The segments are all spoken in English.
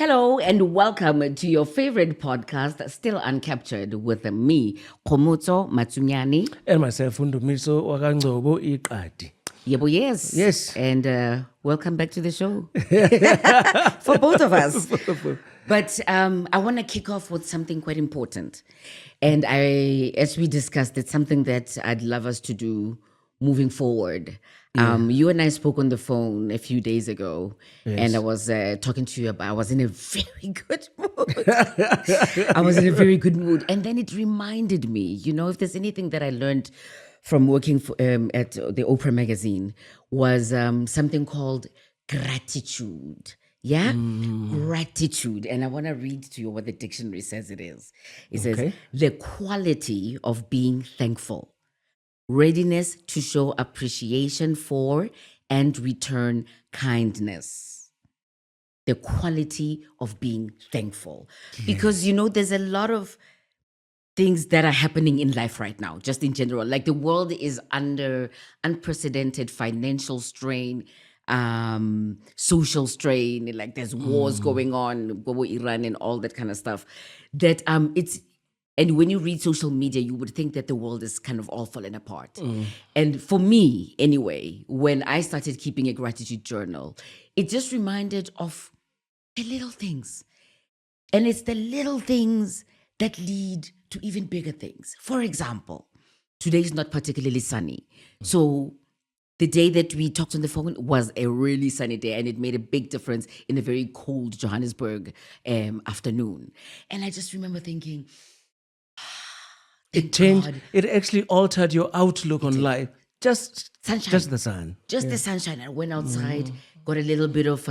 Hello and welcome to your favorite podcast, Still Uncaptured, with me, Kgomotso Matsunyane. And myself, Ndumiso Ngcobo iqadi. Yebo, yes. Yes. And welcome back to the show. For both of us. But I want to kick off with something quite important. And as we discussed, it's something that I'd love us to do moving forward. You and I spoke on the phone a few days ago, and I was talking to you about, I was in a very good mood. And then it reminded me, if there's anything that I learned from working at the Oprah magazine was something called gratitude. Yeah? Gratitude. And I want to read to you what the dictionary says it is. It says, the quality of being thankful. Readiness to show appreciation for and return kindness. The quality of being thankful. Because, there's a lot of things that are happening in life right now, just in general. Like the world is under unprecedented financial strain, social strain, like there's wars going on, Iran and all that kind of stuff. That and when you read social media, you would think that the world is kind of all falling apart. And for me, anyway, when I started keeping a gratitude journal, it just reminded of the little things. And it's the little things that lead to even bigger things. For example, today is not particularly sunny. So the day that we talked on the phone was a really sunny day, and it made a big difference in a very cold Johannesburg afternoon. And I just remember thinking, it changed. God. It actually altered your outlook on life. Just sunshine. Just the sun. Just the sunshine. I went outside, got a little bit of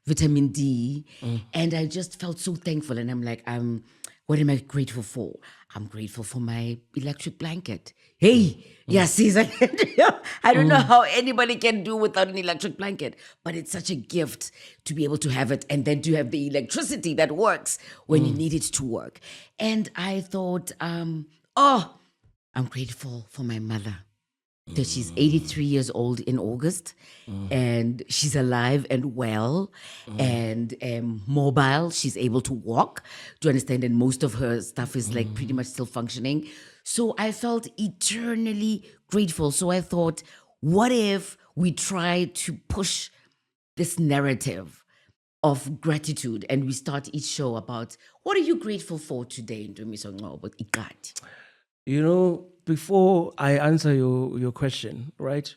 vitamin D, and I just felt so thankful. And I'm like, what am I grateful for? I'm grateful for my electric blanket. Hey, Caesar. I don't know how anybody can do without an electric blanket, but it's such a gift to be able to have it and then to have the electricity that works when you need it to work. And I thought, I'm grateful for my mother. That she's 83 years old in August, and she's alive and well and mobile. She's able to walk, do you understand? And most of her stuff is like pretty much still functioning. So I felt eternally grateful. So I thought, what if we try to push this narrative of gratitude and we start each show about what are you grateful for today, Ndumiso Ngcobo? Before I answer your question, right,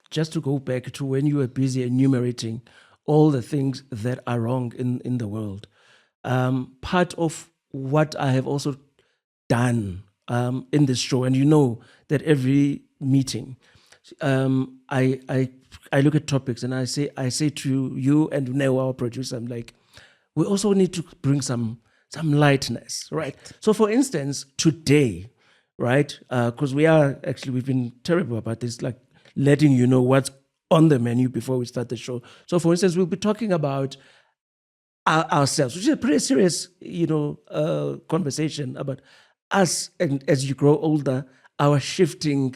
just to go back to when you were busy enumerating all the things that are wrong in the world, part of what I have also done in this show, and that every meeting, I look at topics and I say to you and Neo, our producer, I'm like, we also need to bring some lightness, right? So for instance, today, right? Because we've been terrible about this, like letting you know what's on the menu before we start the show. So for instance, we'll be talking about ourselves, which is a pretty serious, conversation about us. And as you grow older, our shifting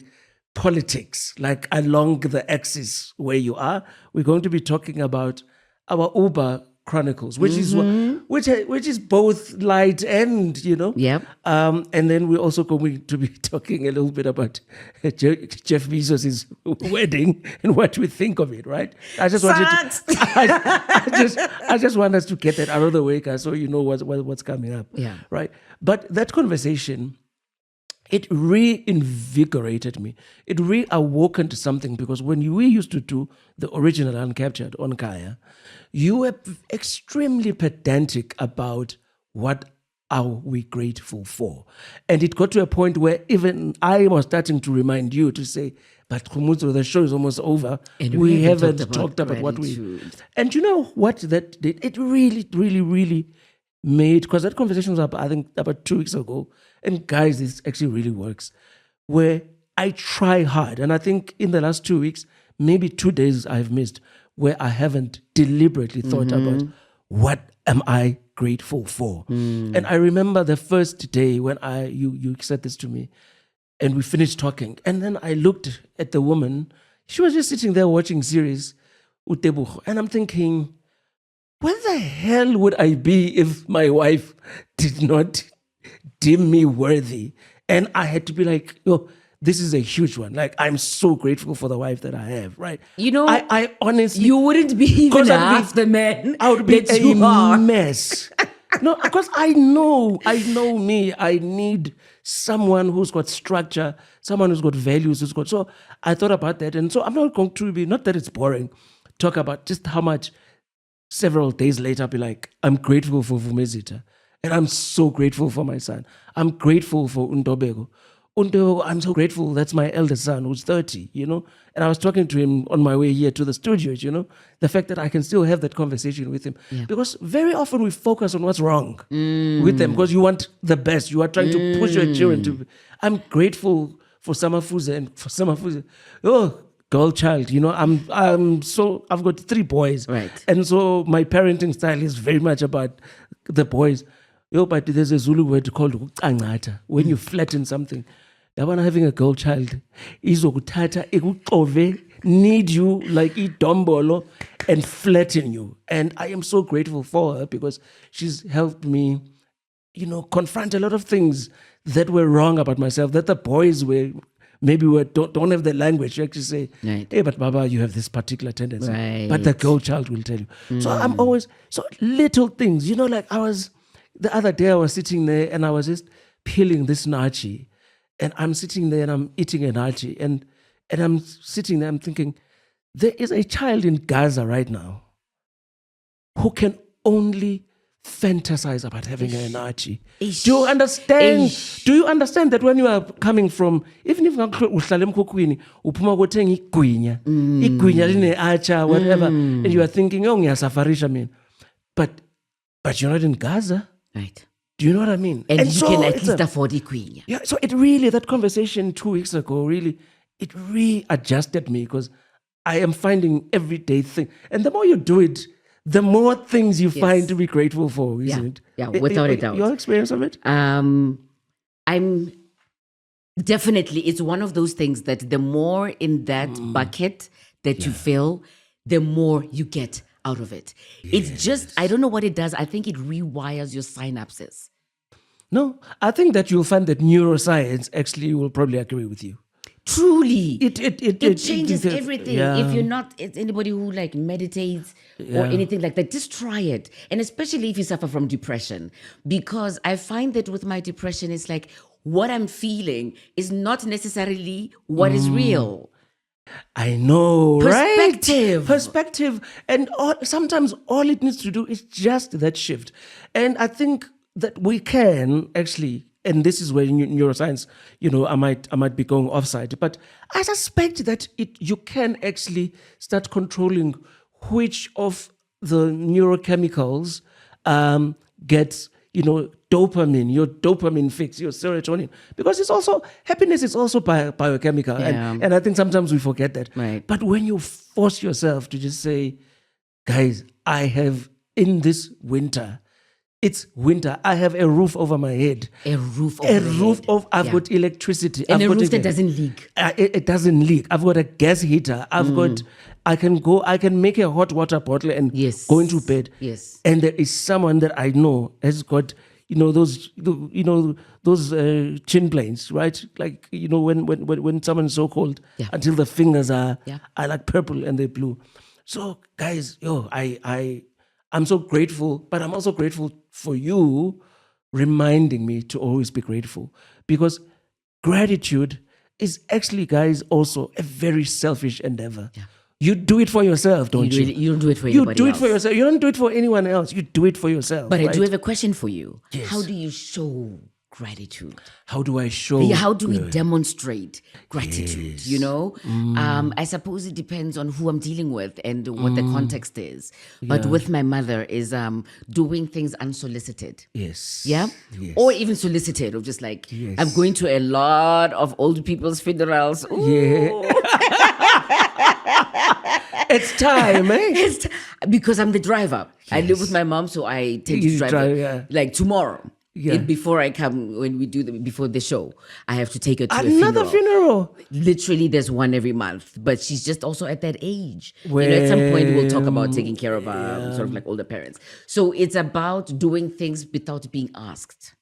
politics, like along the axis where you are, we're going to be talking about our Uber chronicles, which is both light and and then we're also going to be talking a little bit about Jeff Bezos' wedding and what we think of it, right? I just want us to get that out of the way, guys, so you know what's coming up, right? But that conversation, it reinvigorated me. It reawoken to something, because when we used to do the original Uncaptured on Kaya, you were extremely pedantic about what are we grateful for. And it got to a point where even I was starting to remind you to say, but Kgomotso, the show is almost over. And we haven't talked about what we... And you know what that did? It really, really, really made... Because that conversation was, I think, about 2 weeks ago. And guys, this actually really works. Where I try hard. And I think in the last 2 weeks, maybe 2 days I've missed, where I haven't deliberately thought about what am I grateful for. And I remember the first day when you said this to me, and we finished talking. And then I looked at the woman. She was just sitting there watching series, Utebucho. And I'm thinking, where the hell would I be if my wife did not deem me worthy? And I had to be like, this is a huge one. Like, I'm so grateful for the wife that I have, right? You know, I honestly... You wouldn't be even half the man I would be that you are. mess. No, because I know me. I need someone who's got structure, someone who's got values, So I thought about that. And so I'm not going to be, not that it's boring, talk about just how much several days later, I'll be like, I'm grateful for Vumezita. And I'm so grateful for my son. I'm grateful for Undobego. I'm so grateful. That's my eldest son who's 30, And I was talking to him on my way here to the studios, The fact that I can still have that conversation with him. Yeah. Because very often we focus on what's wrong with them because you want the best. You are trying to push your children to... I'm grateful for Samafuza and for Samafuza. Girl child, I've got 3 boys. Right. And so my parenting style is very much about the boys. But there's a Zulu word called ucangata. When you flatten something, that one having a girl child is need you like dombolo and flatten you. And I am so grateful for her because she's helped me, confront a lot of things that were wrong about myself, that the boys were don't have the language to actually say, right. Hey, but Baba, you have this particular tendency. Right. But the girl child will tell you. So I'm always, little things, the other day I was sitting there and I was just peeling this nachi. And I'm sitting there and I'm eating a nachi. And I'm sitting there, I'm thinking, there is a child in Gaza right now who can only fantasize about having a nachi. Do you understand? Do you understand that when you are coming from, even if uhlala emkhukhwini uphuma kothenga igwinya line acha whatever, and you are thinking, ngiyasafarisha mina, but you're not in Gaza, right? Do you know what I mean? And you can at least afford igwinya. Yeah. So it really, that conversation 2 weeks ago, it readjusted me because I am finding everyday thing, and the more you do it, the more things you find to be grateful for, isn't it? Yeah, without a doubt. Your experience of it? I'm definitely, it's one of those things that the more in that bucket that you fill, the more you get out of it. Yes. It's just, I don't know what it does. I think it rewires your synapses. No, I think that you'll find that neuroscience actually will probably agree with you. Truly, it changes everything. Yeah. If you're not anybody who like meditates or anything like that, just try it. And especially if you suffer from depression, because I find that with my depression, it's like what I'm feeling is not necessarily what is real. I know, Perspective. Right? Perspective. And sometimes all it needs to do is just that shift. And I think that we can actually, and this is where neuroscience, I might be going offside, but I suspect that you can actually start controlling which of the neurochemicals gets, dopamine, your dopamine fix, your serotonin, because it's also, happiness is also biochemical. Yeah. And I think sometimes we forget that. Right. But when you force yourself to just say, guys, I have in this winter, it's winter. I have a roof over my head. I've got electricity. And a roof that doesn't leak. It doesn't leak. I've got a gas heater. I can make a hot water bottle and go into bed. Yes. And there is someone that I know has got, those chin planes, right? Like, when someone's so cold until the fingers are like purple and they're blue. So guys, I'm so grateful, but I'm also grateful for you reminding me to always be grateful, because gratitude is actually, guys, also a very selfish endeavor. Yeah. You do it for yourself, don't you? You don't do it for anybody else. You do it for yourself. You don't do it for anyone else. You do it for yourself. But right? I do have a question for you. Yes. How do you show gratitude? How do I show? How do we demonstrate gratitude? Yes. I suppose it depends on who I'm dealing with and what the context is. But with my mother is doing things unsolicited. Yes. Yeah? Yes. Or even solicited, or just like, I'm going to a lot of old people's funerals. Ooh. Yeah. It's time, eh? Because I'm the driver. Yes. I live with my mom, so I tend to drive like tomorrow. Yeah. Before I come, when we do before the show, I have to take her to Another a funeral. funeral. Literally, there's one every month, but she's just also at that age. At some point, we'll talk about taking care of sort of like older parents. So it's about doing things without being asked.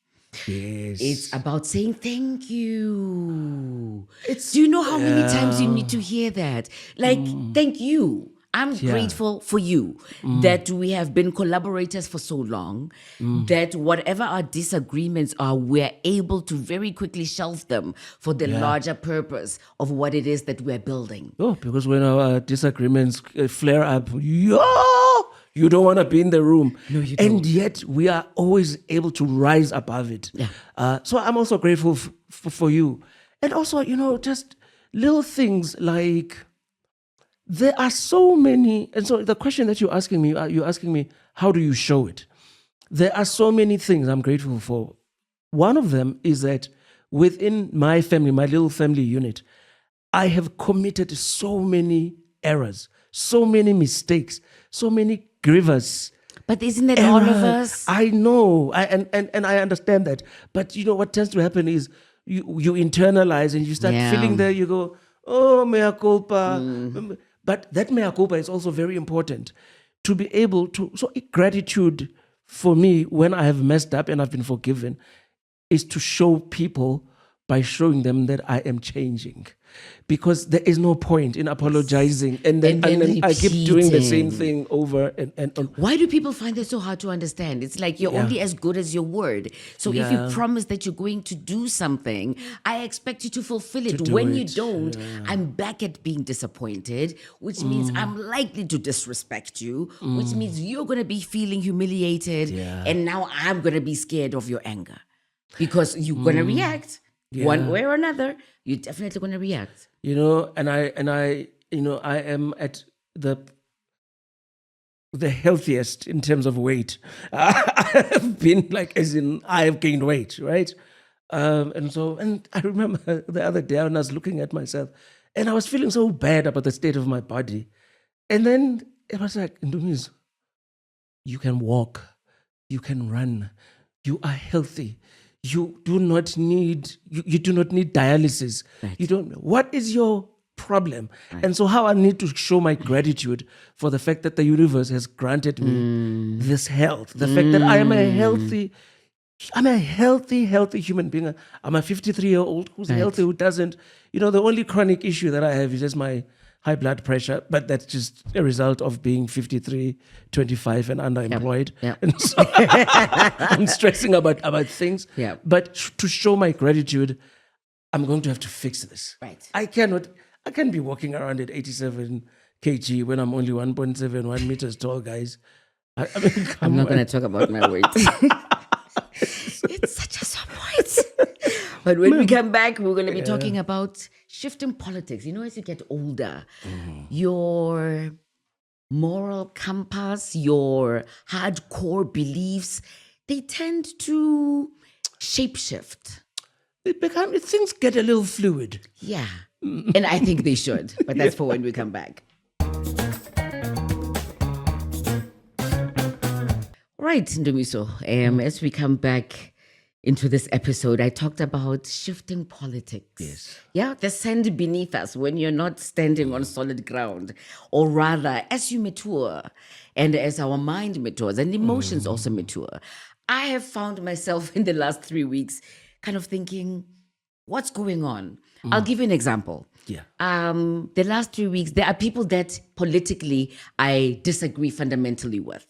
Yes. It's about saying thank you. Do you know how many times you need to hear that? Like, thank you. I'm grateful for you that we have been collaborators for so long, that whatever our disagreements are, we're able to very quickly shelve them for the larger purpose of what it is that we're building. Oh, because when our disagreements flare up, you don't want to be in the room. No, you don't. And yet we are always able to rise above it. Yeah. So I'm also grateful for you. And also, just little things like, there are so many, and so the question that you're asking me, how do you show it? There are so many things I'm grateful for. One of them is that within my family, my little family unit, I have committed so many errors, so many mistakes, so many grievous. But isn't that all of us? I know, and I understand that. But what tends to happen is you internalize and you start feeling there. You go, oh, mea culpa. But that mea culpa is also very important to be able to. So gratitude for me, when I have messed up and I've been forgiven, is to show people by showing them that I am changing. Because there is no point in apologizing and then I keep doing the same thing over and Why do people find it so hard to understand? It's like you're only as good as your word. So if you promise that you're going to do something, I expect you to fulfill it. When you don't, I'm back at being disappointed, which means I'm likely to disrespect you, which means you're going to be feeling humiliated. And now I'm going to be scared of your anger because you're going to react. One way or another, you're definitely going to react. And I am at the healthiest in terms of weight. I have been I have gained weight, right? And I remember the other day when I was looking at myself and I was feeling so bad about the state of my body. And then it was like, Ndumiso, you can walk, you can run, you are healthy. You do not need dialysis. Right. You don't. What is your problem? Right. And so how I need to show my gratitude for the fact that the universe has granted me this health. The fact that I am a healthy human being. I'm a 53-year-old who's healthy, who doesn't. The only chronic issue that I have is just my high blood pressure, but that's just a result of being 53, 25 and underemployed. Yep. And so I'm stressing about things. Yep. But to show my gratitude, I'm going to have to fix this. Right. I can't be walking around at 87 kg when I'm only 1.71 meters tall, guys. I'm not going to talk about my weight. It's such a surprise. But when we come back, we're going to be talking about shifting politics. As you get older, your moral compass, your hardcore beliefs, they tend to shapeshift. Things get a little fluid. Yeah. And I think they should. But that's for when we come back. Right, Ndumiso. As we come back into this episode, I talked about shifting politics. Yes. Yeah, the sand beneath us when you're not standing on solid ground. Or rather, as you mature and as our mind matures and emotions also mature, I have found myself in the last 3 weeks kind of thinking, what's going on? I'll give you an example. Yeah. The last 3 weeks, there are people that politically I disagree fundamentally with.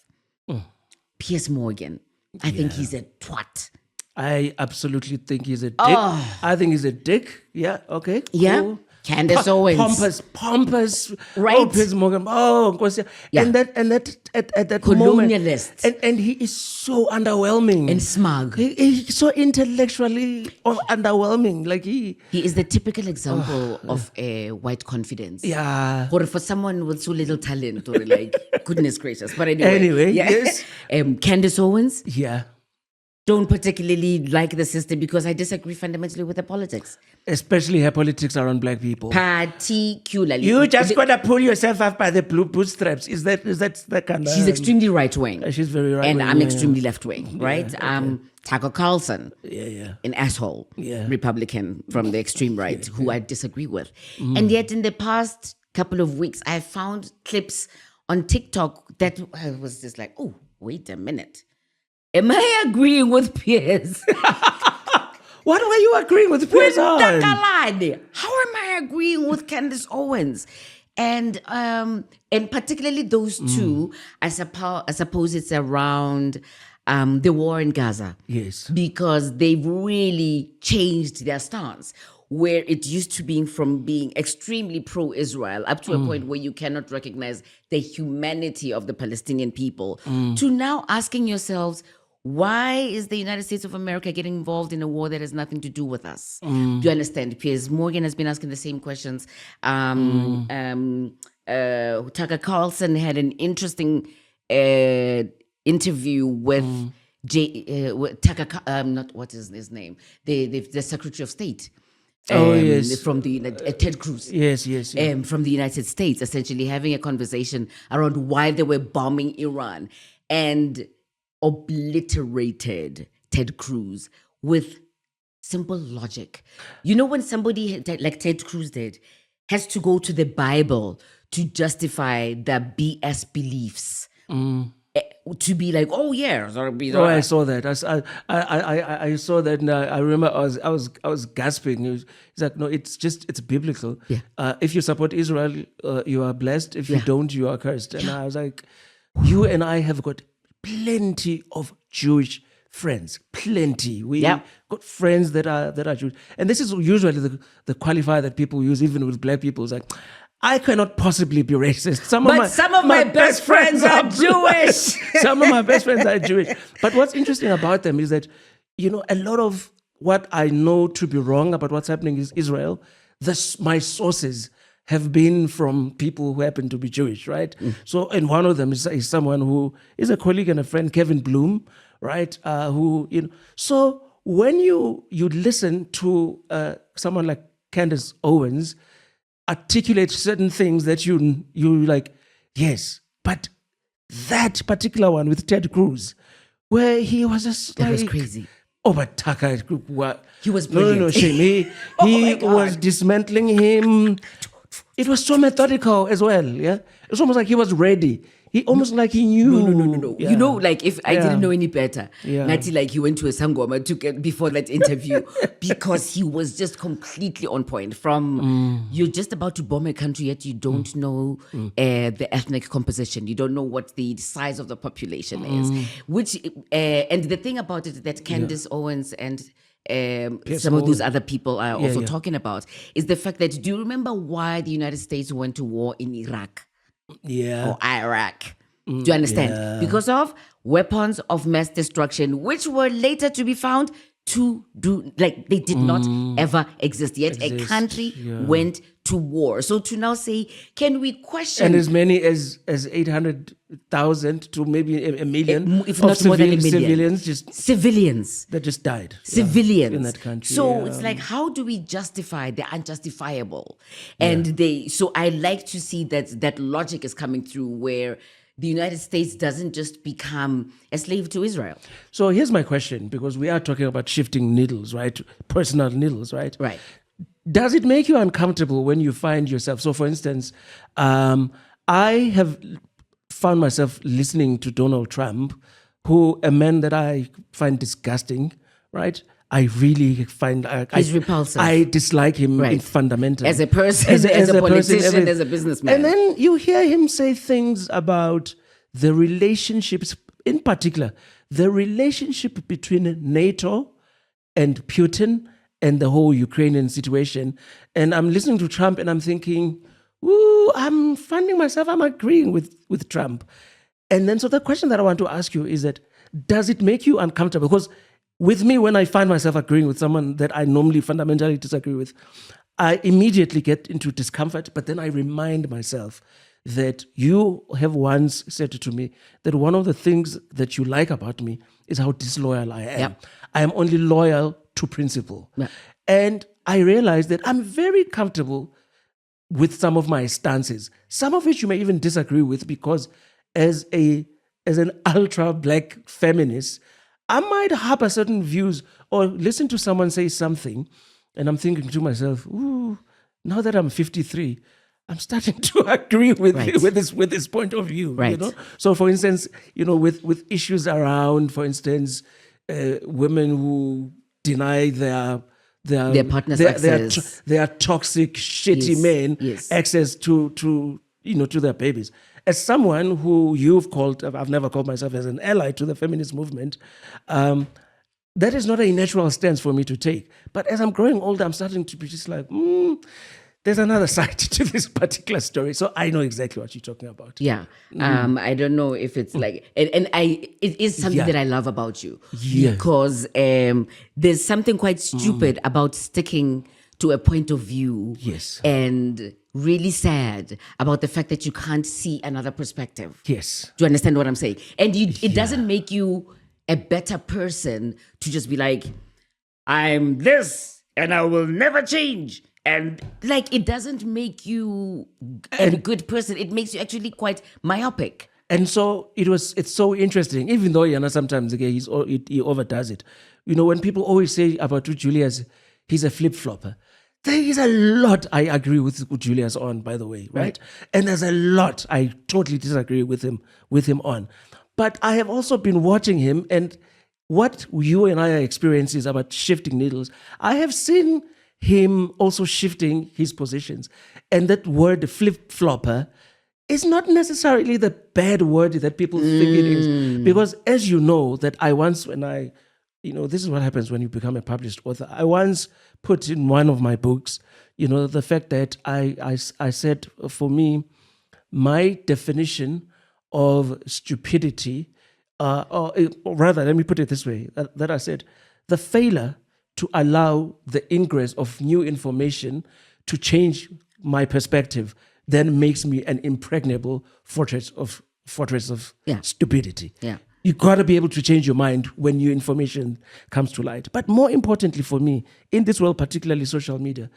Piers Morgan. I think he's a twat. I absolutely think he's a dick. I think he's a dick. Yeah, okay. Cool. Yeah. Candace Owens. Pompous. Right. Oh, Piers Morgan. Oh, of course. Yeah. And that at that colonialist. Moment. And he is so underwhelming. And smug. He's so intellectually underwhelming. Like he is the typical example of a white confidence. Yeah. Or for someone with so little talent, or like, goodness gracious. But anyway. Yes. Candace Owens. Yeah. don't particularly like the system because I disagree fundamentally with the politics. Especially her politics around black people. Particularly. You just gotta pull yourself up by the bootstraps. Is that the kind of... She's extremely right-wing. She's very right-wing. And I'm extremely left-wing, right? Okay. Tucker Carlson, an asshole Republican from the extreme right who I disagree with. And yet in the past couple of weeks, I found clips on TikTok that I was just like, oh, wait a minute. Am I agreeing with Piers? What were you agreeing with Piers on? How am I agreeing with Candace Owens? And particularly those two, I suppose it's around the war in Gaza. Yes. Because they've really changed their stance. Where it used to be from being extremely pro-Israel up to a point where you cannot recognize the humanity of the Palestinian people, to now asking yourselves, why is the United States of America getting involved in a war that has nothing to do with us? Do you understand? Piers Morgan has been asking the same questions. Tucker Carlson had an interesting interview with Tucker, not what is his name? The Secretary of State. From the Ted Cruz. Yes. From the United States, essentially having a conversation around why they were bombing Iran and obliterated Ted Cruz with simple logic. You know, when somebody like Ted Cruz did has to go to the Bible to justify their BS beliefs. To be like, oh yeah, I saw that. I saw that, and I remember I was gasping. He's like, no, it's biblical. Yeah. If you support Israel, you are blessed. If you don't, you are cursed. And I was like, you and I have got plenty of Jewish friends. Plenty. We got friends that are Jewish, and this is usually the qualifier that people use, even with black people. It's like, I cannot possibly be racist. Some of my best friends are Jewish. Some of my best friends are Jewish. But what's interesting about them is that, you know, a lot of what I know to be wrong about what's happening in Israel, my sources have been from people who happen to be Jewish, right? So, and one of them is someone who is a colleague and a friend, Kevin Bloom, right? Who, you know, so when you listen to someone like Candace Owens articulate certain things that you like, yes, but that particular one with Ted Cruz, where he was just that was crazy. Oh, but Tucker, what? He was brilliant. No, Shane. He was dismantling him. It was so methodical as well, yeah? It was almost like he was ready. He almost like he knew. No. Yeah. You know, like if I didn't know any better, Yeah. Nati, like he went to a Sangoma before that interview because he was just completely on point. From you're just about to bomb a country, yet you don't know the ethnic composition. You don't know what the size of the population is. Which and the thing about it that Candace Owens and some of those other people are also talking about is the fact that, do you remember why the United States went to war in Iraq? Yeah. Or Iraq. Do you understand? Yeah. Because of weapons of mass destruction, which were later to be found to do, like they did not ever exist. Yet a country went to war. So to now say, can we question? And as many as 800,000 to maybe a million, if not more than a million. Civilians that just died. Civilians in that country. So it's like, how do we justify the unjustifiable? And so I like to see that logic is coming through where the United States doesn't just become a slave to Israel. So here's my question, because we are talking about shifting needles, right? Personal needles, right? Right. Does it make you uncomfortable when you find yourself? So, for instance, I have found myself listening to Donald Trump, a man that I find disgusting, right? I really find he's repulsive. I dislike him fundamentally. As a person, as a politician, as a businessman. And then you hear him say things about the relationships, in particular, the relationship between NATO and Putin and the whole Ukrainian situation. And I'm listening to Trump and I'm thinking, ooh, I'm finding myself, I'm agreeing with Trump. And then so the question that I want to ask you is that, does it make you uncomfortable? Because with me, when I find myself agreeing with someone that I normally fundamentally disagree with, I immediately get into discomfort, but then I remind myself that you have once said to me that one of the things that you like about me is how disloyal I am. Yep. I am only loyal to principle. Yep. And I realized that I'm very comfortable with some of my stances, some of which you may even disagree with, because as an ultra black feminist, I might harbor certain views or listen to someone say something, and I'm thinking to myself, ooh, now that I'm 53, I'm starting to agree with this point of view. Right. You know? So, for instance, with issues around, for instance, women who deny their partner's access. their toxic, shitty men access to their babies. As someone who you've called, I've never called myself as an ally to the feminist movement, that is not a natural stance for me to take. But as I'm growing older, I'm starting to be just like, there's another side to this particular story. So I know exactly what you're talking about. Yeah. I don't know if it's like, it is something that I love about you. Yeah. Because there's something quite stupid about sticking to a point of view. Yes. And really sad about the fact that you can't see another perspective. Yes. Do you understand what I'm saying? And it doesn't make you a better person to just be like, I'm this and I will never change. And like, it doesn't make you a good person. It makes you actually quite myopic. And so it's so interesting, even though, sometimes again, he overdoes it. When people always say about Julius, he's a flip-flopper. There is a lot I agree with Julius on, by the way, right? And there's a lot I totally disagree with him on. But I have also been watching him, and what you and I are experiencing is about shifting needles. I have seen him also shifting his positions. And that word flip-flopper is not necessarily the bad word that people think it is. Because as you know, that I once, this is what happens when you become a published author. I once put in one of my books, the fact that I said, for me, my definition of stupidity, or rather, let me put it this way, that I said, the failure to allow the ingress of new information to change my perspective then makes me an impregnable fortress of stupidity. Yeah. You got to be able to change your mind when new information comes to light. But more importantly for me, in this world, particularly social media,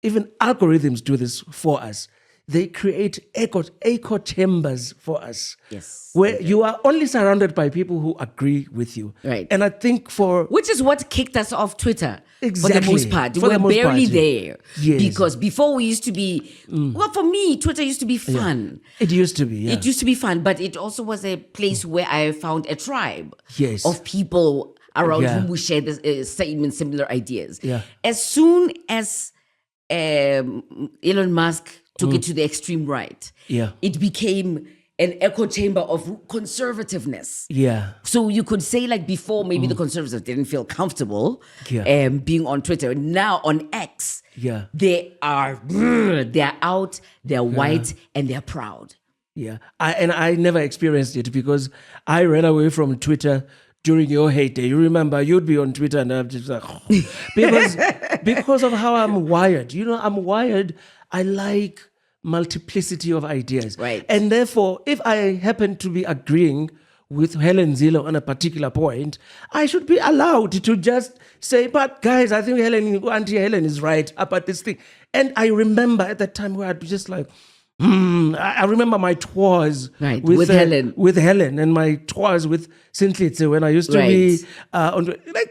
even algorithms do this for us. They create echo chambers for us. Yes. Where you are only surrounded by people who agree with you. Right. And I think which is what kicked us off Twitter. Exactly. For the most part. We're barely there. Yes. Because before we used to be, well, for me, Twitter used to be fun. Yeah. It used to be, yeah. It used to be fun, but it also was a place where I found a tribe of people around whom we share the same and similar ideas. Yeah. As soon as Elon Musk took it to the extreme right, it became an echo chamber of conservativeness. Yeah. So you could say, like, before, maybe the conservatives didn't feel comfortable being on Twitter. Now on X, they're out, they're white, and they're proud. Yeah. I never experienced it because I ran away from Twitter during your heyday. You remember, you'd be on Twitter and I'm just like, because of how I'm wired. I'm wired. I like multiplicity of ideas. Right. And therefore, if I happen to be agreeing with Helen Zille on a particular point, I should be allowed to just say, but guys, I think Auntie Helen is right about this thing. And I remember at that time where I'd be just like, I remember my tours with Helen and my tours with Sintlitse when I used to be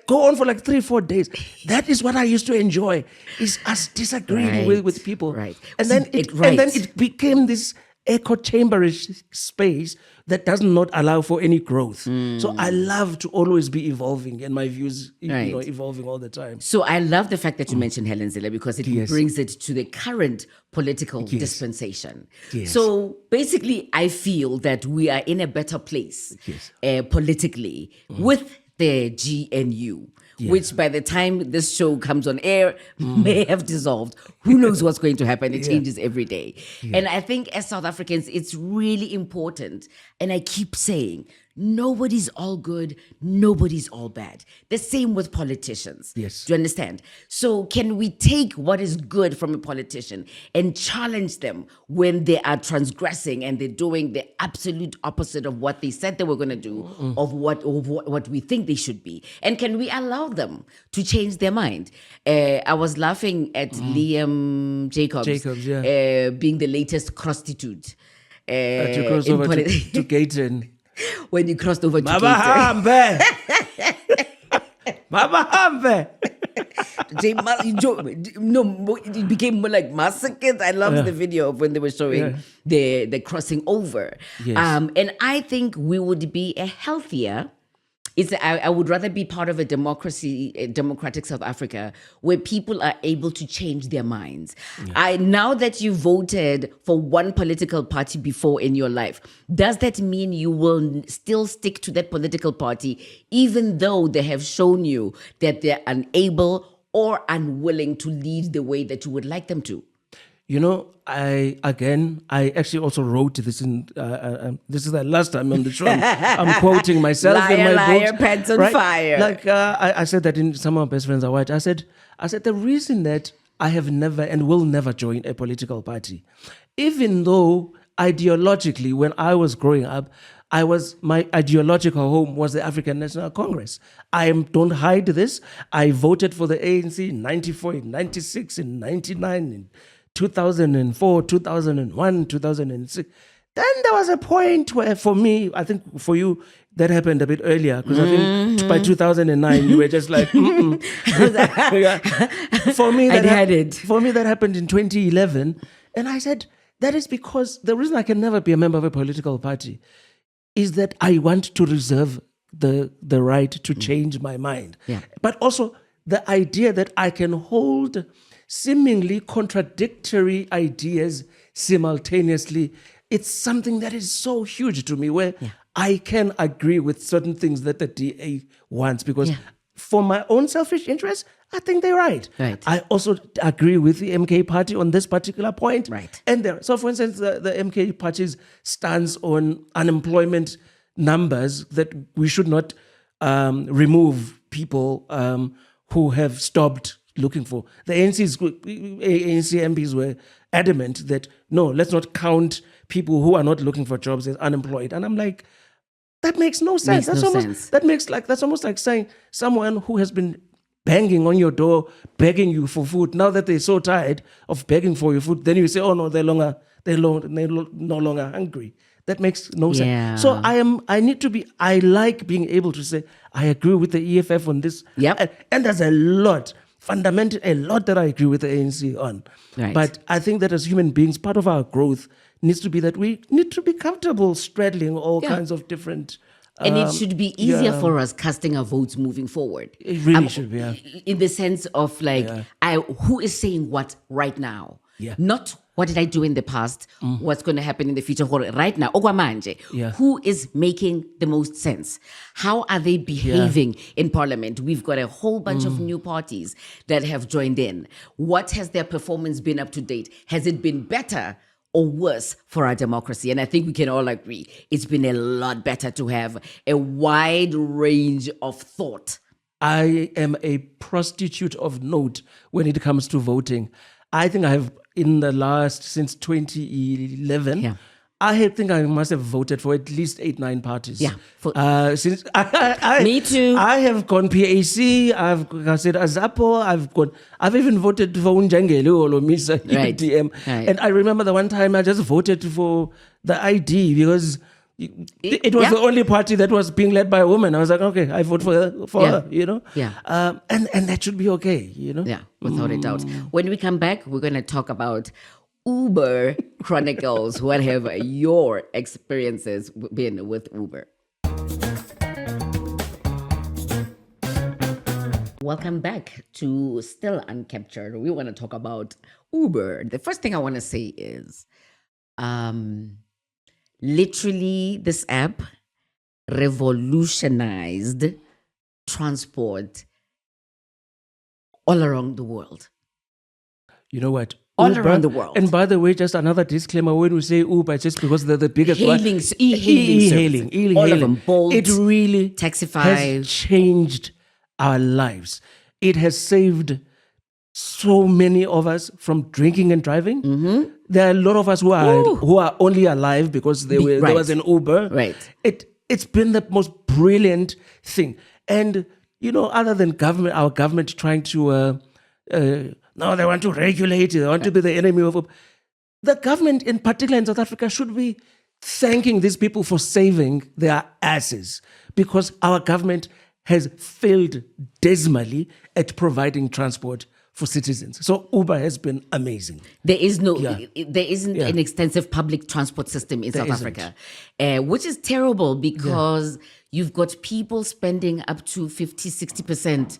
go on for like 3-4 days. That is what I used to enjoy, is us disagreeing with people. Right. And then it became this echo chamberish space that does not allow for any growth. So I love to always be evolving, and my views evolving all the time. So I love the fact that you mentioned Helen Zille, because it brings it to the current political dispensation. Yes. So basically, I feel that we are in a better place politically with the GNU. Which by the time this show comes on air may have dissolved. Who knows what's going to happen? It changes every day. And I think as South Africans, it's really important. And I keep saying, nobody's all good, nobody's all bad. The same with politicians. Yes. Do you understand? So can we take what is good from a politician and challenge them when they are transgressing and they're doing the absolute opposite of what they said they were going to do, of what we think they should be? And can we allow them to change their mind? I was laughing at Liam Jacobs, being the latest prostitute. To cross over to Gaten. When you crossed over to Mabahambe. Mabahambe. No, it became more like massacres. I loved the video of when they were showing the crossing over. Yes. And I think we would be a healthier. I would rather be part of a democratic South Africa where people are able to change their minds. Now that you voted for one political party before in your life, does that mean you will still stick to that political party even though they have shown you that they're unable or unwilling to lead the way that you would like them to? You know, I actually also wrote this in. This is the last time on the show. I'm quoting myself in my liar, book. pants on fire. Like I said that in Some of My Best Friends Are White. I said the reason that I have never and will never join a political party, even though ideologically, when I was growing up, my ideological home was the African National Congress. I don't hide this. I voted for the ANC in 94, in 96, in 99, in 2004, 2001, 2006. Then there was a point where, for me, I think for you, that happened a bit earlier, because I think by 2009 you were just like, For me, that happened in 2011, and I said that is because the reason I can never be a member of a political party is that I want to reserve the right to change my mind, but also the idea that I can hold seemingly contradictory ideas simultaneously. It's something that is so huge to me, where I can agree with certain things that the DA wants, because for my own selfish interests, I think they're right. I also agree with the MK party on this particular point. And so, for instance, the MK party's stance on unemployment numbers, that we should not remove people who have stopped looking for. The ANC MPs were adamant that, no, let's not count people who are not looking for jobs as unemployed. And I'm like, that makes no sense. That's almost like saying someone who has been banging on your door, begging you for food, now that they're so tired of begging for your food, then you say, oh no, they're no longer hungry. That makes no sense. So I like being able to say, I agree with the EFF on this. And there's a lot that I agree with the ANC on. But I think that as human beings, part of our growth needs to be that we need to be comfortable straddling all kinds of different. And it should be easier for us casting our votes moving forward. It really should be. In the sense of who is saying what right now? Not what did I do in the past, what's going to happen in the future. Right now, who is making the most sense? How are they behaving in parliament? We've got a whole bunch of new parties that have joined in. What has their performance been up to date? Has it been better or worse for our democracy? And I think we can all agree it's been a lot better to have a wide range of thought. I am a prostitute of note when it comes to voting. I think I have, since 2011, I think I must have voted for at least 8-9 parties. Since me too. I have gone PAC. I've said Azapo. I've even voted for Unjangele or Lomisa UDM. And I remember the one time I just voted for the ID because it was the only party that was being led by a woman. I was like, okay, I vote for her, you know? And that should be okay, you know? Yeah, without a doubt. When we come back, we're going to talk about Uber Chronicles. What have your experiences been with Uber? Welcome back to Still Uncaptured. We want to talk about Uber. The first thing I want to say is, literally, this app revolutionized transport all around the world. You know what? all Uber, around the world. And by the way, just another disclaimer, when we say Uber, just because they're the biggest e-hailing e-hailing, all of them, Bolt, it really Taxify has changed our lives. It has saved so many of us from drinking and driving. Mm-hmm. There are a lot of us who are only alive because there was an Uber. Right. It's been the most brilliant thing. And other than our government trying to no, they want to regulate it. They want to be the enemy of the government, in particular in South Africa, should be thanking these people for saving their asses, because our government has failed dismally at providing transport for citizens. So Uber has been amazing. There isn't an extensive public transport system in South Africa, which is terrible because you've got people spending up to 50-60%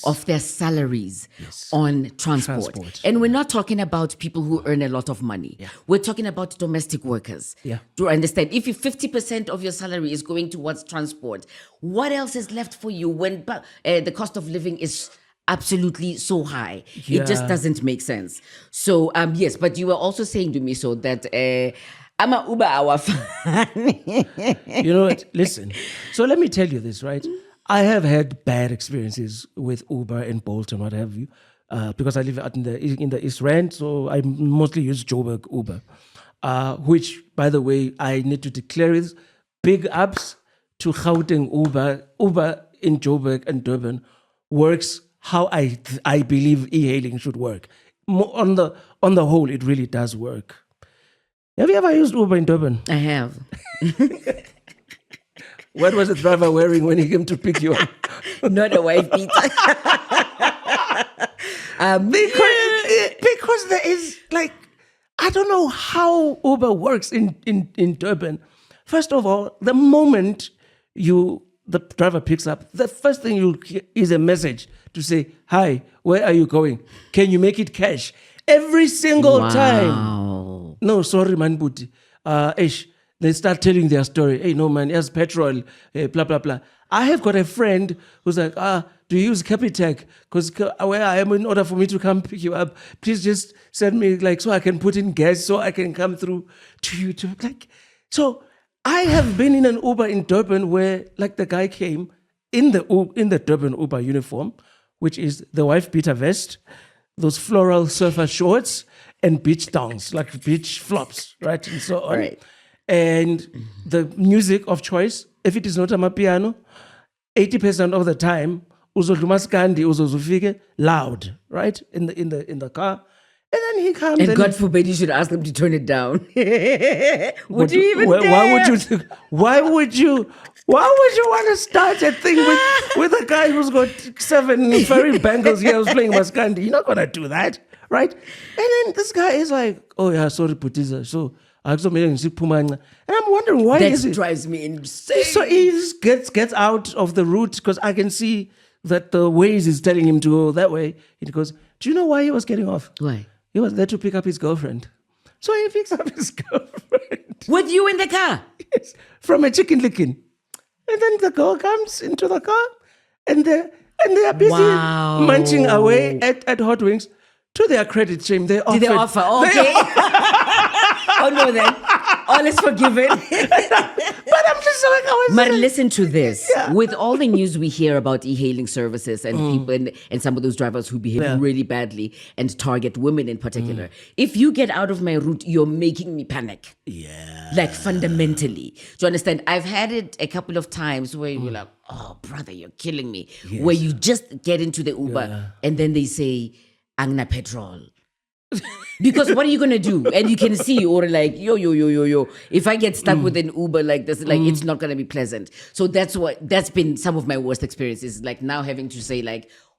of their salaries on transport. And we're not talking about people who earn a lot of money. We're talking about domestic workers. To understand, if 50% of your salary is going towards transport, what else is left for you when the cost of living is absolutely so high? It just doesn't make sense. So yes, but you were also saying, Ndumiso, that I'm a Uber hour fan. You know what? Listen. So let me tell you this, right? I have had bad experiences with Uber and Bolt and what have you, because I live out in the East Rand, so I mostly use Joburg Uber, which, by the way, I need to declare is big ups to Gauteng Uber. Uber in Joburg and Durban works how I believe e-hailing should work. On the whole, it really does work. Have you ever used Uber in Durban? I have. What was the driver wearing when he came to pick you up? Not a wife beater. Because there is, I don't know how Uber works in Durban. First of all, the moment the driver picks up, the first thing you'll hear is a message to say, "Hi, where are you going? Can you make it cash?" Every single time. No, sorry, man, Buti. They start telling their story. Hey, no, man, here's petrol, blah, blah, blah. I have got a friend who's like, do you use Capitec? Because where I am, in order for me to come pick you up, please just send me, so I can put in gas so I can come through to you. So I have been in an Uber in Durban where, the guy came in the Durban Uber uniform, which is the wife beater vest, those floral surfer shorts, and beach downs, beach flops, right? And so on. Right. And the music of choice, if it is not amapiano, 80% of the time, uzofike loud, right? In the car. And then he comes. And God forbid you should ask them to turn it down. Would you even dare? Why would you want to start a thing with a guy who's got 7 furry bangles here who's playing Maskandi? You're not gonna do that, right? And then this guy is like, "Oh yeah, sorry, Putiza." So and I'm wondering why that is it drives me insane. So he just gets out of the route because I can see that the Waze is telling him to go that way. He goes, "Do you know why he was getting off? Why? He was there to pick up his girlfriend." So he picks up his girlfriend. With you in the car? Yes, from a chicken licking. And then the girl comes into the car and they are busy munching away at Hot Wings. To their credit, shame, they offered. Did they offer? Okay. Oh no, then all is forgiven. But I'm just like, but listen to this. Yeah. With all the news we hear about e-hailing services and people and some of those drivers who behave really badly and target women in particular, if you get out of my route, you're making me panic. Yeah. Fundamentally. Do you understand? I've had it a couple of times where you're like, "Oh, brother, you're killing me." Yes. Where you just get into the Uber and then they say, "Angna petrol." Because what are you going to do? And you can see, or yo. If I get stuck with an Uber like this, it's not going to be pleasant. So that's been some of my worst experiences. Now having to say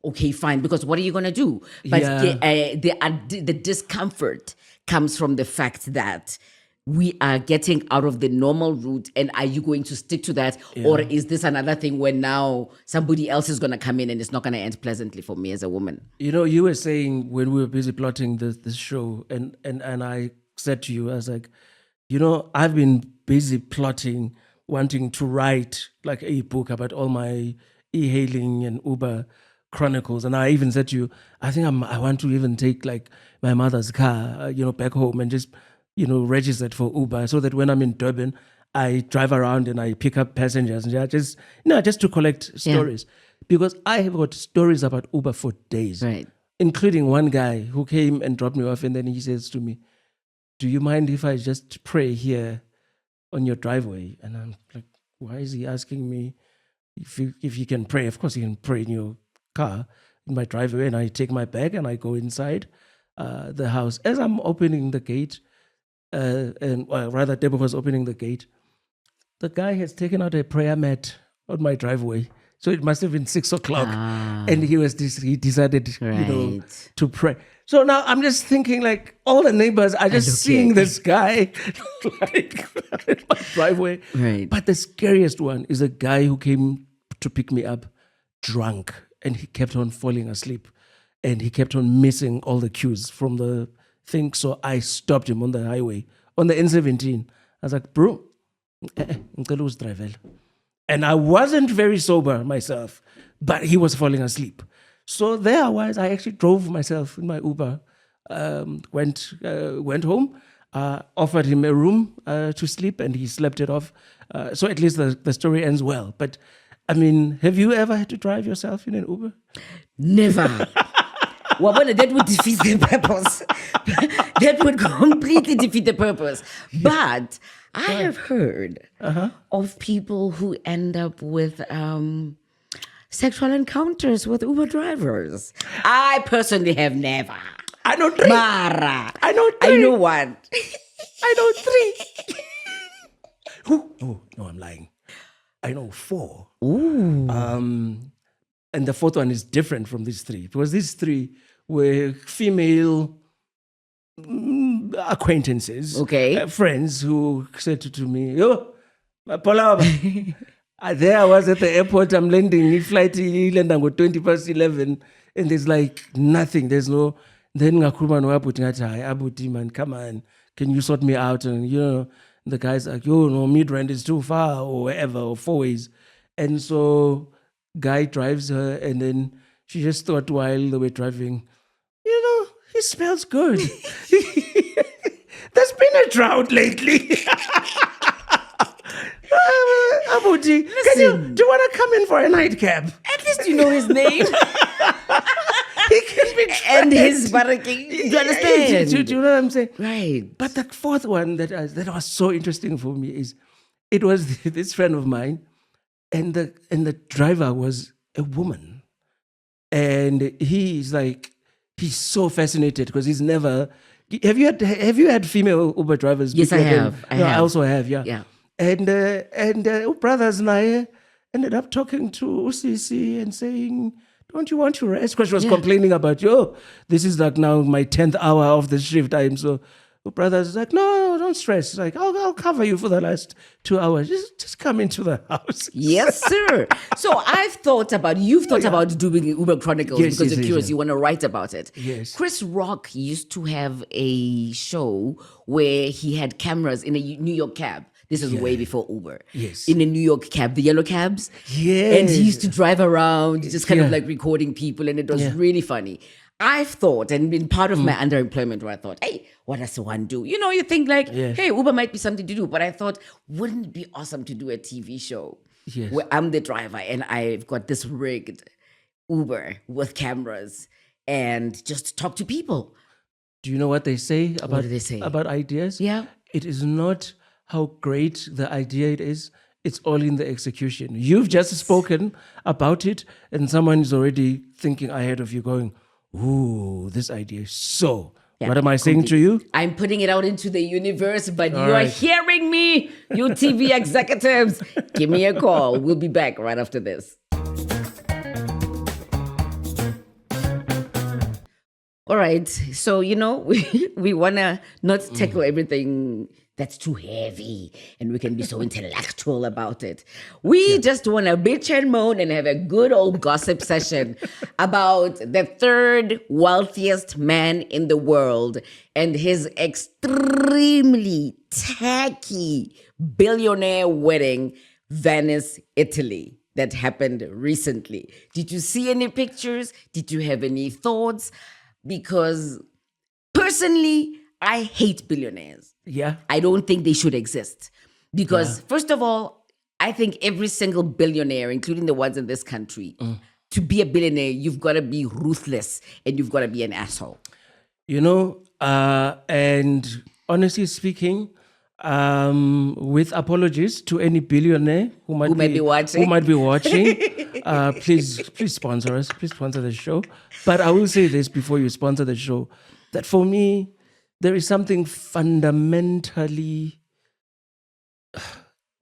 okay, fine, because what are you going to do? But the discomfort comes from the fact that we are getting out of the normal route, and are you going to stick to that? Or is this another thing where now somebody else is going to come in and it's not going to end pleasantly for me as a woman? You were saying when we were busy plotting this show, and I said to you, I was like, I've been busy plotting, wanting to write a book about all my e-hailing and Uber Chronicles, and I even said to you, I think I want to even take like my mother's car, back home and just, register it for Uber, so that when I'm in Durban, I drive around and I pick up passengers and just to collect stories, because I have got stories about Uber for days, Right. including one guy who came and dropped me off, and then he says to me, "Do you mind if I just pray here on your driveway?" And I'm like, why is he asking me if you can pray? Of course you can pray in your car, in my driveway. And I take my bag and I go inside the house. As I'm opening the gate, Deborah was opening the gate, the guy has taken out a prayer mat on my driveway. So it must have been 6 o'clock, and he decided, to pray. So now I'm just thinking, like, all the neighbors are just seeing this guy like in my driveway. Right. But the scariest one is a guy who came to pick me up drunk, and he kept on falling asleep, and he kept on missing all the cues from the thing. So I stopped him on the highway, on the N17. I was like, bro, and I wasn't very sober myself, but he was falling asleep. So there I was. I actually drove myself in my Uber, went home, offered him a room to sleep, and he slept it off. So at least the story ends well. But I mean, have you ever had to drive yourself in an Uber? Never. Well, that would defeat the purpose. That would completely defeat the purpose. But I have heard of people who end up with sexual encounters with Uber drivers. I personally have never. I know 3. Mara. I know 3. I know 1. I know 3. Oh, no, I'm lying. I know 4. Ooh. And the 4th one is different from these 3, because these 3 were female acquaintances, friends who said to me, "Yo, Paula, there I was at the airport. I'm landing. Flight land on 11:20, and there's like nothing. There's no. Then ngakhuluma abuti man, come on, can you sort me out?" And the guy's like, "Yo, no, Midrand is too far, or wherever, or 4 ways." And so guy drives her, and then she just thought while they were driving, he smells good. There's been a drought lately. Abuti, do you want to come in for a nightcap? At least you know his name. He can be tracked. And his barracking. Do you understand? Do you know what I'm saying? Right. But the 4th one that was so interesting for me is, it was this friend of mine, and the driver was a woman, and he's so fascinated because he's never. Have you had female Uber drivers? Yes, I have. I also have. Yeah. Yeah. And brothers and I ended up talking to Usisi and saying, "Don't you want to rest?" Because she was complaining about, this is like now my 10th hour of the shift time. So brothers is like, "No, don't stress. Like, I'll cover you for the last 2 hours. Just come into the house." Yes, sir. So you've thought about doing Uber Chronicles because you're curious, you want to write about it. Yes. Chris Rock used to have a show where he had cameras in a New York cab. This is way before Uber. Yes. In a New York cab, the yellow cabs. Yes. And he used to drive around, just kind of like recording people, and it was really funny. I've thought, and been part of my underemployment, where I thought, hey, what does one do? You think like, hey, Uber might be something to do. But I thought, wouldn't it be awesome to do a TV show where I'm the driver and I've got this rigged Uber with cameras and just talk to people? Do you know what they say about, what do they say? About ideas? Yeah. It is not how great the idea it is. It's all in the execution. You've just spoken about it, and someone is already thinking ahead of you going, ooh, this idea is so. What am I saying to you? I'm putting it out into the universe, but you are hearing me, you TV executives. Give me a call. We'll be back right after this. All right. So, we want to not tackle everything that's too heavy and we can be so intellectual about it. We just want to bitch and moan and have a good old gossip session about the 3rd wealthiest man in the world and his extremely tacky billionaire wedding, Venice, Italy. that happened recently. Did you see any pictures? Did you have any thoughts? Because personally, I hate billionaires. Yeah. I don't think they should exist. Because, first of all, I think every single billionaire, including the ones in this country, to be a billionaire, you've got to be ruthless and you've got to be an asshole. And honestly speaking, with apologies to any billionaire who might be watching, please sponsor us. Please sponsor the show. But I will say this before you sponsor the show, that for me, there is something fundamentally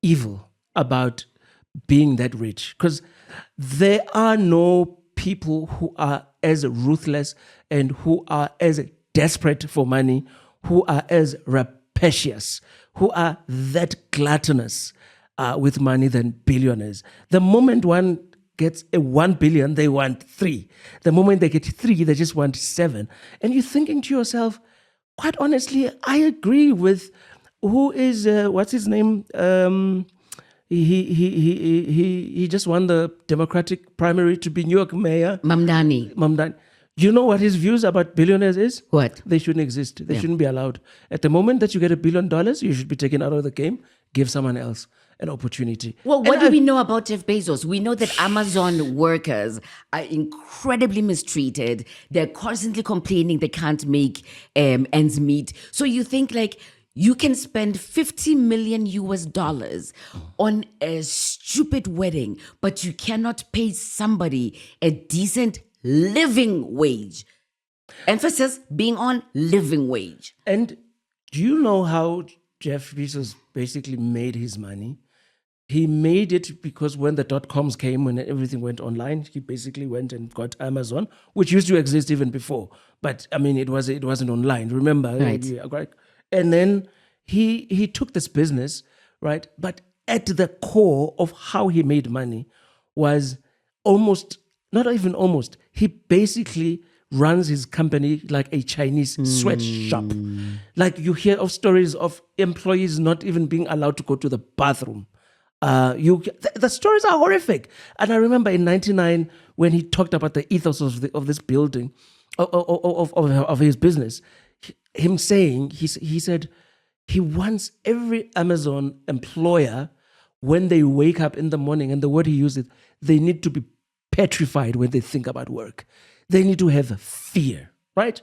evil about being that rich, because there are no people who are as ruthless and who are as desperate for money, who are as rapacious, who are that gluttonous with money than billionaires. The moment one gets a 1 billion, they want 3. The moment they get 3, they just want 7. And you're thinking to yourself, quite honestly, I agree with who is what's his name? He just won the Democratic primary to be New York mayor. Mamdani. You know what his views about billionaires is? What? They shouldn't exist. They shouldn't be allowed. At the moment that you get $1 billion, you should be taken out of the game. Give someone else an opportunity. Well, what do we know about Jeff Bezos? We know that Amazon workers are incredibly mistreated. They're constantly complaining they can't make ends meet. So you think like you can spend $50 million on a stupid wedding, but you cannot pay somebody a decent living wage. Emphasis being on living wage. And do you know how Jeff Bezos basically made his money? He made it because when the .coms came, when everything went online, he basically went and got Amazon, which used to exist even before. But I mean, it wasn't online. Remember, right? And then he took this business, right? But at the core of how he made money was he basically runs his company like a Chinese sweatshop. Like you hear of stories of employees not even being allowed to go to the bathroom. The stories are horrific. And I remember in '99 when he talked about the ethos of this building, of his business, he said he wants every Amazon employer, when they wake up in the morning, and the word he uses, they need to be petrified when they think about work. They need to have fear, right?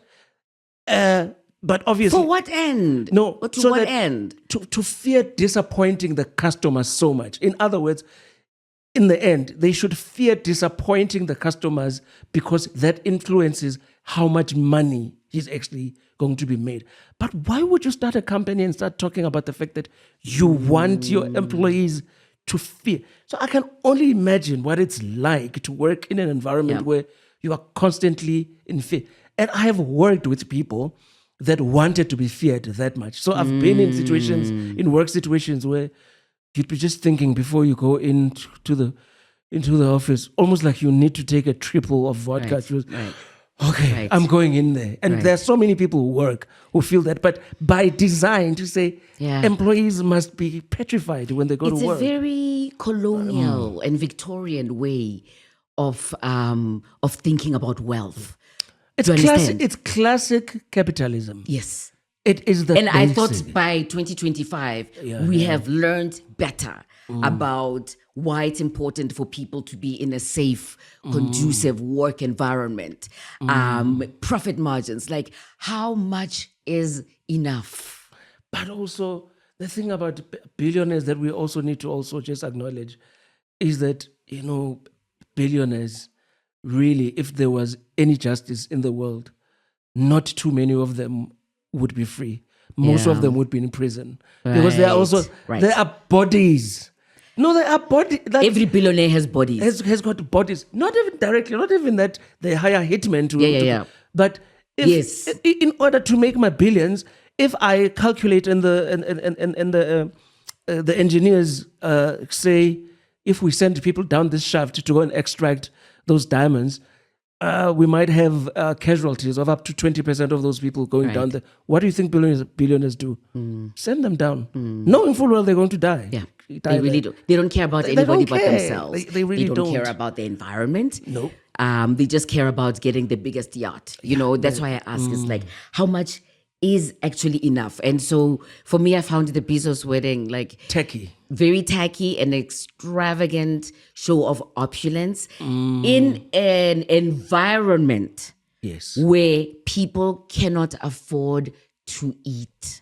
But obviously, for what end? No, to what end? To fear disappointing the customers so much. In other words, in the end, they should fear disappointing the customers because that influences how much money is actually going to be made. But why would you start a company and start talking about the fact that you want your employees to fear? So I can only imagine what it's like to work in an environment where you are constantly in fear. And I have worked with people that wanted to be feared that much. So I've been in work situations where you'd be just thinking before you go into the office, almost like you need to take a triple of vodka. Right. Okay, I'm going in there. And there are so many people who feel that. But by design, to say employees must be petrified when they go to work. It's a very colonial and Victorian way of thinking about wealth. It's classic capitalism. Yes. It is the And I thought by 2025, we have learned better about why it's important for people to be in a safe, conducive work environment. Profit margins, like how much is enough? But also, the thing about billionaires that we also need to also just acknowledge is that, billionaires, really, if there was any justice in the world, not too many of them would be free. Most of them would be in prison. Because there are bodies. No, there are bodies. Every billionaire has bodies. Has got bodies. Not even directly, not even that they hire hitmen to. But in order to make my billions, if I calculate and the engineers say, if we send people down this shaft to go and extract those diamonds, we might have casualties of up to 20% of those people going down there. What do you think billionaires do? Send them down, knowing full well they're going to die. They really do. They don't care about anybody but themselves. They really don't care about the environment. No. They just care about getting the biggest yacht. That's why I ask is like, how much is actually enough? And so for me, I found the Bezos wedding like tacky, very tacky and extravagant show of opulence in an environment where people cannot afford to eat.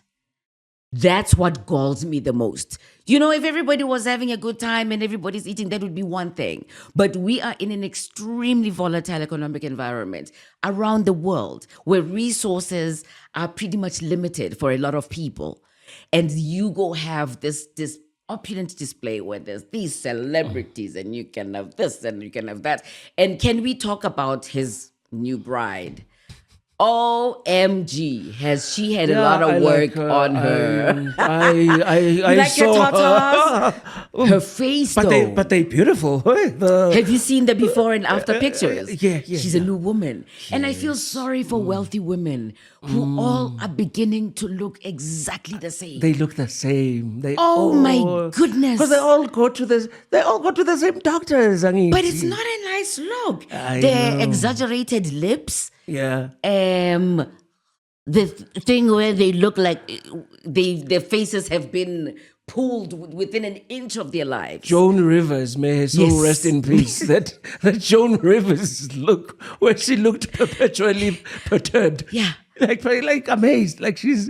That's what galls me the most. If everybody was having a good time and everybody's eating, that would be one thing. But we are in an extremely volatile economic environment around the world where resources are pretty much limited for a lot of people. And you go have this opulent display where there's these celebrities and you can have this and you can have that. And can we talk about his new bride? OMG, has she had a lot of work on her? I like saw her face, but they beautiful. Have you seen the before and after pictures? Yeah. She's a new woman. Yes. And I feel sorry for wealthy women who all are beginning to look exactly the same. They look the same. My goodness. Because they all go to the same doctors. But it's not a nice look. Their exaggerated lips. Yeah. The thing where they look like their faces have been pulled within an inch of their lives. Joan Rivers, may her soul rest in peace. That Joan Rivers look, where she looked perpetually perturbed. Yeah. Like amazed. Like she's...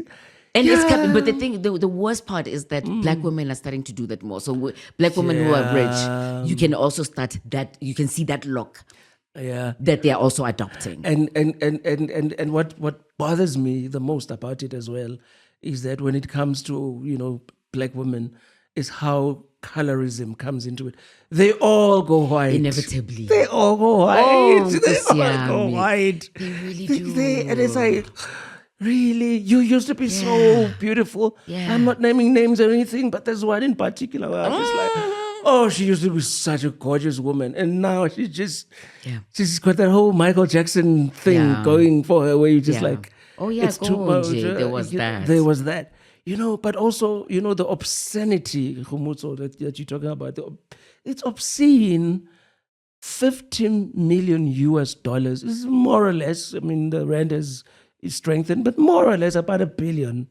And it's coming, but the thing, the worst part is that black women are starting to do that more. So black women who are rich, you can also start that, you can see that look. Yeah, that they are also adopting. And what bothers me the most about it as well is that when it comes to black women, is how colorism comes into it. They all go white. Inevitably. They all go white. Oh, they all go white. They really do. And it's like, really? You used to be so beautiful. Yeah. I'm not naming names or anything, but there's one in particular where I'm just like, oh, she used to be such a gorgeous woman. And now she's got that whole Michael Jackson thing going for her where you just like, oh yeah, it's too much. There was that. There was that. But also, the obscenity, Kgomotso, that you're talking about, it's obscene. 50 million US dollars is more or less, I mean, the rand is strengthened, but more or less about $1 billion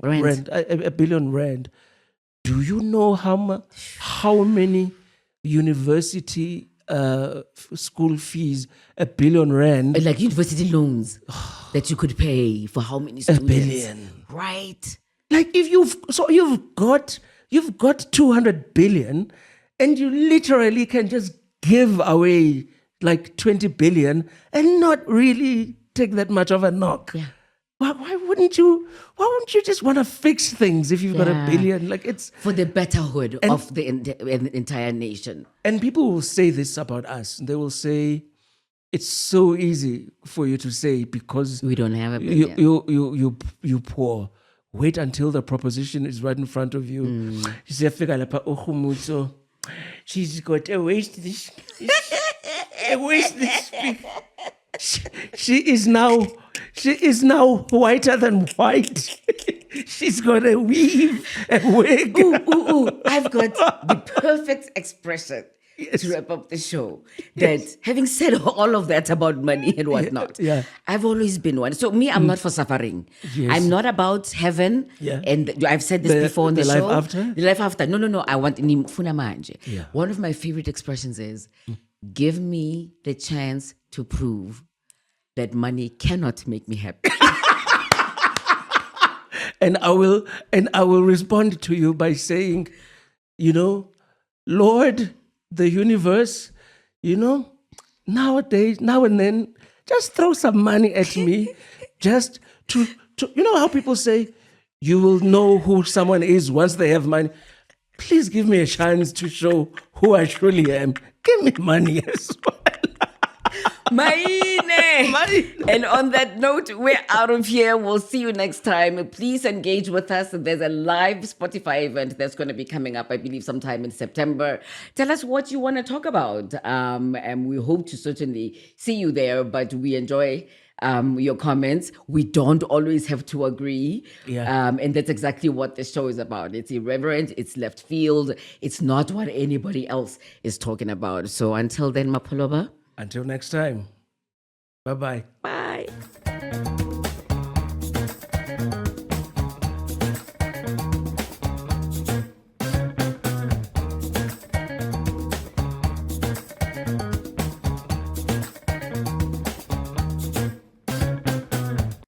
rand. $1 billion rand. Do you know how many university school fees, $1 billion rand? Like university loans that you could pay for how many students? $1 billion. Right. Like if you've got 200 billion and you literally can just give away like 20 billion and not really take that much of a knock. Yeah. Why wouldn't you just want to fix things if you've got $1 billion? Like it's for the betterhood of the entire nation. And people will say this about us. They will say it's so easy for you to say because we don't have $1 billion. You poor. Wait until the proposition is right in front of you. She's got a waist this big. She is now whiter than white. She's got a weave, a wig. Ooh. I've got the perfect expression to wrap up the show. That having said all of that about money and whatnot, I've always been one. So me, I'm not for suffering. Yes. I'm not about heaven. Yeah. And I've said this before on the show. Life after? The life after. No. I want nimfuna manje. Yeah. One of my favorite expressions is, give me the chance to prove that money cannot make me happy. And I will respond to you by saying, Lord, the universe, nowadays, now and then, just throw some money at me, just to how people say, you will know who someone is once they have money. Please give me a chance to show who I truly am. Give me money as well. Maine. And on that note, we're out of here. We'll see you next time. Please engage with us. There's a live Spotify event that's going to be coming up, I believe, sometime in September. Tell us what you want to talk about. And we hope to certainly see you there. But we enjoy your comments. We don't always have to agree. Yeah. And that's exactly what the show is about. It's irreverent, it's left field, it's not what anybody else is talking about. So until then, Mapoloba. Until next time. Bye-bye. Bye.